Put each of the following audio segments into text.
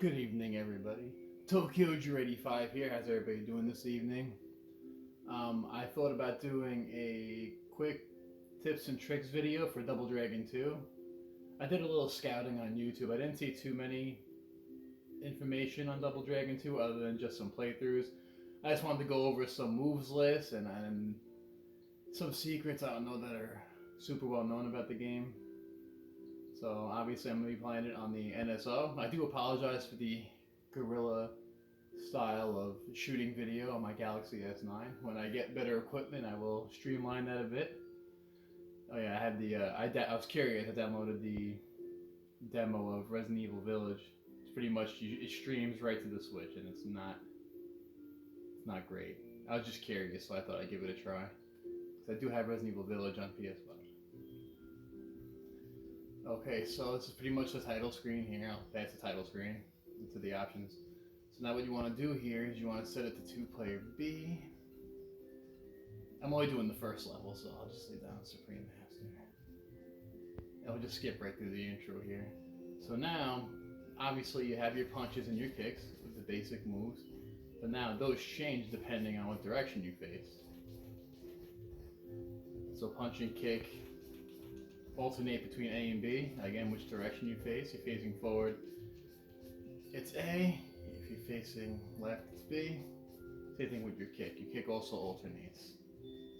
Good evening, everybody. Tokyo Dread 5 here. How's everybody doing this evening? I thought about doing a quick tips and tricks video for Double Dragon 2. I did a little scouting on YouTube. I didn't see too many information on Double Dragon 2 other than just some playthroughs. I just wanted to go over some moves lists and some secrets I don't know that are super well known about the game. So obviously I'm going to be playing it on the NSO. I do apologize for the gorilla style of shooting video on my Galaxy S9. When I get better equipment, I will streamline that a bit. Oh yeah, I had the I was curious. I downloaded the demo of Resident Evil Village. It's pretty much it streams right to the Switch, and it's not great. I was just curious, so I thought I'd give it a try. Cause I do have Resident Evil Village on PS5. Okay, so this is pretty much the title screen here. That's the title screen into the options. So now what you want to do here is you want to set it to 2-player B. I'm only doing the first level, so I'll just leave that on Supreme Master. And we'll just skip right through the intro here. So now, obviously you have your punches and your kicks with the basic moves. But now those change depending on what direction you face. So punch and kick alternate between A and B. Again, which direction you face. You're facing forward, it's A. If you're facing left, it's B. Same thing with your kick. Your kick also alternates.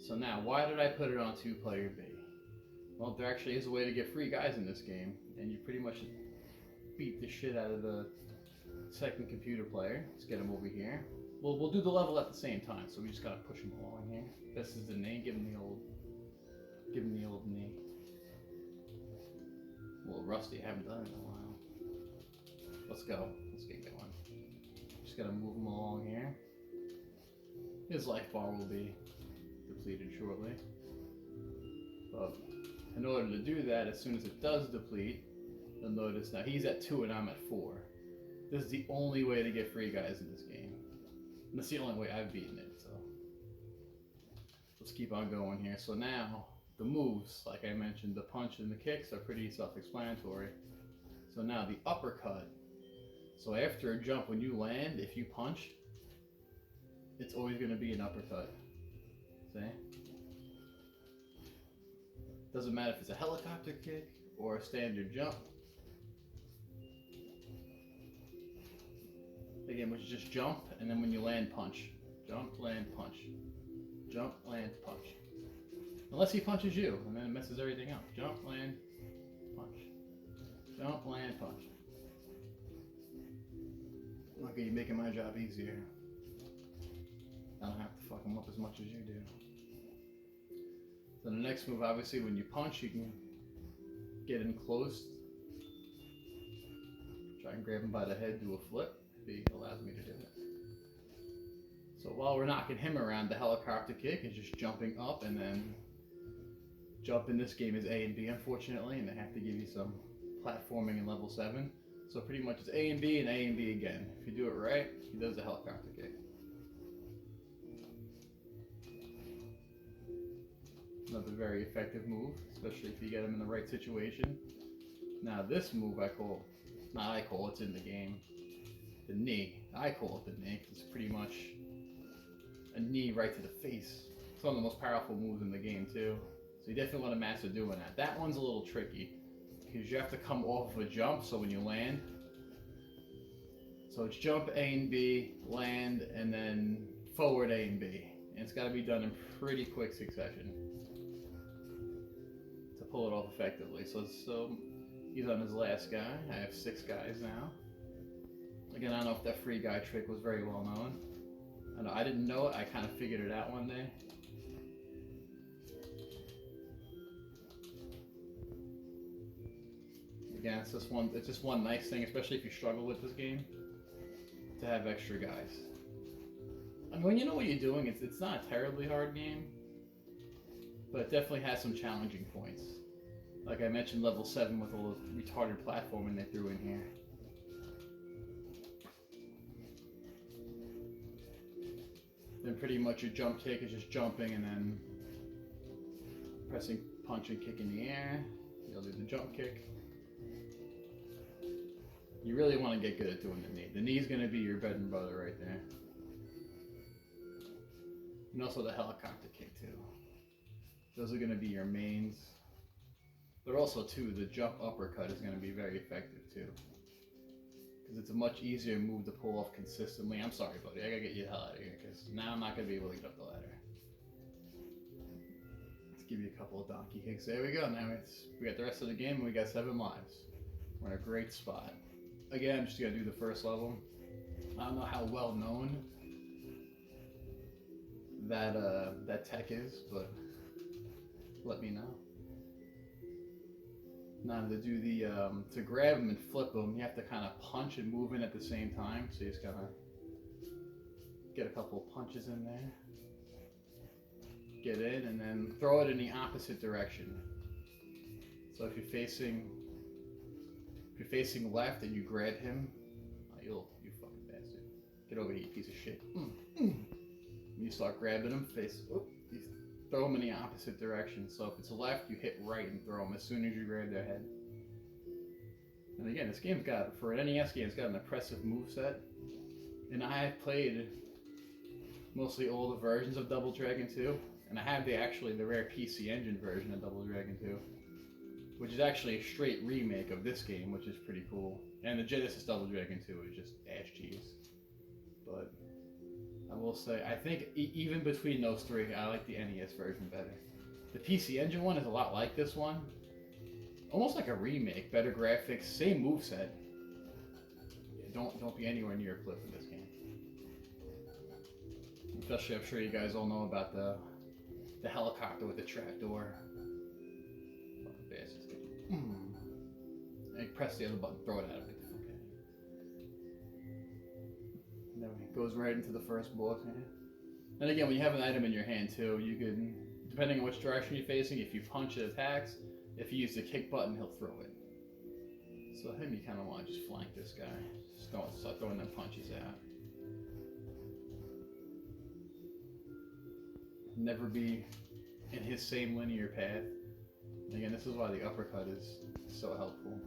So now, why did I put it on 2-player B? Well, there actually is a way to get free guys in this game, and you pretty much beat the shit out of the second computer player. Let's get him over here. We'll do the level at the same time, so we just gotta push him along here. This is the knee. Give him the old knee. A little rusty. I haven't done it in a while. Let's go. Let's get going. Just gotta move him along here. His life bar will be depleted shortly. But in order to do that, as soon as it does deplete, you'll notice now he's at 2 and I'm at 4. This is the only way to get free guys in this game. And that's the only way I've beaten it, so let's keep on going here. So now, the moves, like I mentioned, the punch and the kicks are pretty self-explanatory. So now the uppercut. So after a jump, when you land, if you punch, it's always going to be an uppercut. See? Doesn't matter if it's a helicopter kick or a standard jump. Again, which is just jump, and then when you land, punch. Jump, land, punch. Jump, land, punch. Unless he punches you, and then it messes everything up. Jump, land, punch. Jump, land, punch. Okay, you're making my job easier. I don't have to fuck him up as much as you do. So the next move, obviously, when you punch, you can get in close. Try and grab him by the head, do a flip, if he allows me to do it. So while we're knocking him around, the helicopter kick is just jumping up, and then jump in this game is A and B, unfortunately, and they have to give you some platforming in level 7. So pretty much it's A and B and A and B again. If you do it right, he does the helicopter kick. Another very effective move, especially if you get him in the right situation. Now this move it's in the game. The knee. I call it the knee because it's pretty much a knee right to the face. It's one of the most powerful moves in the game too. So you definitely want to master doing that. That one's a little tricky because you have to come off of a jump, so when you land, so it's jump A and B, land, and then forward A and B. And it's got to be done in pretty quick succession to pull it off effectively. So he's on his last guy. I have 6 guys now. Again, I don't know if that free guy trick was very well known. I didn't know it. I kind of figured it out one day. Again, it's just one nice thing, especially if you struggle with this game, to have extra guys. I mean, when you know what you're doing, it's not a terribly hard game, but it definitely has some challenging points. Like I mentioned, level 7 with a little retarded platforming they threw in here. Then pretty much your jump kick is just jumping and then pressing punch and kick in the air. You'll do the jump kick. You really want to get good at doing the knee. The knee's going to be your bread and butter right there. And also the helicopter kick too. Those are going to be your mains. But also too, the jump uppercut is going to be very effective too. Because it's a much easier move to pull off consistently. I'm sorry, buddy. I got to get you the hell out of here because now I'm not going to be able to get up the ladder. Let's give you a couple of donkey kicks. There we go. Now we got the rest of the game and we got 7 lives. We're in a great spot. Again, I'm just going to do the first level. I don't know how well known that tech is, but let me know. Now to do the to grab them and flip them, you have to kind of punch and move in at the same time. So you just gotta get a couple of punches in there, get in, and then throw it in the opposite direction. So if you're facing left and you grab him, you fucking bastard, get over here, you piece of shit. You start grabbing him, you throw them in the opposite direction. So if it's left, you hit right and throw them as soon as you grab their head. And again, this game's got, for an NES game, it's got an impressive moveset. And I have played mostly older versions of Double Dragon 2. And I have the rare PC Engine version of Double Dragon 2. Which is actually a straight remake of this game, which is pretty cool. And the Genesis Double Dragon 2 is just ass cheese. But I will say, I think even between those three, I like the NES version better. The PC Engine one is a lot like this one. Almost like a remake, better graphics, same moveset. Yeah, don't be anywhere near a cliff in this game. Especially, I'm sure you guys all know about the helicopter with the trapdoor. Fucking bastards. And press the other button, throw it at him. And then it goes right into the first boss hand. And again, when you have an item in your hand too, you can, depending on which direction you're facing, if you punch, it attacks. If you use the kick button, he'll throw it. So him, you kind of want to just flank this guy. Just don't start throwing them punches out. Never be in his same linear path. And again, this is why the uppercut is so helpful.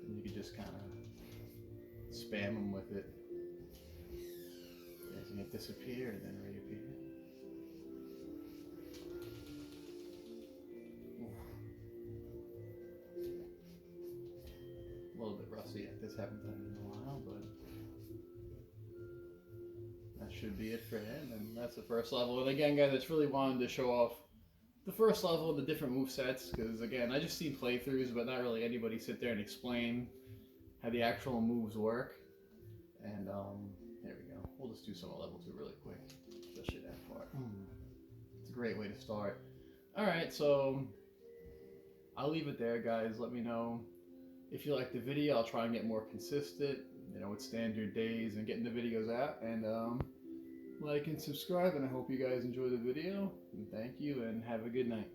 And you can just kind of spam him with it. As you disappear and then reappear. A little bit rusty. This haven't done it in a while, but that should be it for him. And that's the first level. And again, guys, I just really wanted to show off the first level and the different movesets, because again, I just seen playthroughs, but not really anybody sit there and explain how the actual moves work. And there we go. We'll just do some of level 2 really quick, especially that part. It's a great way to start. Alright, so I'll leave it there, guys. Let me know if you like the video. I'll try and get more consistent, with standard days and getting the videos out. And like and subscribe, and I hope you guys enjoy the video. And thank you, and have a good night.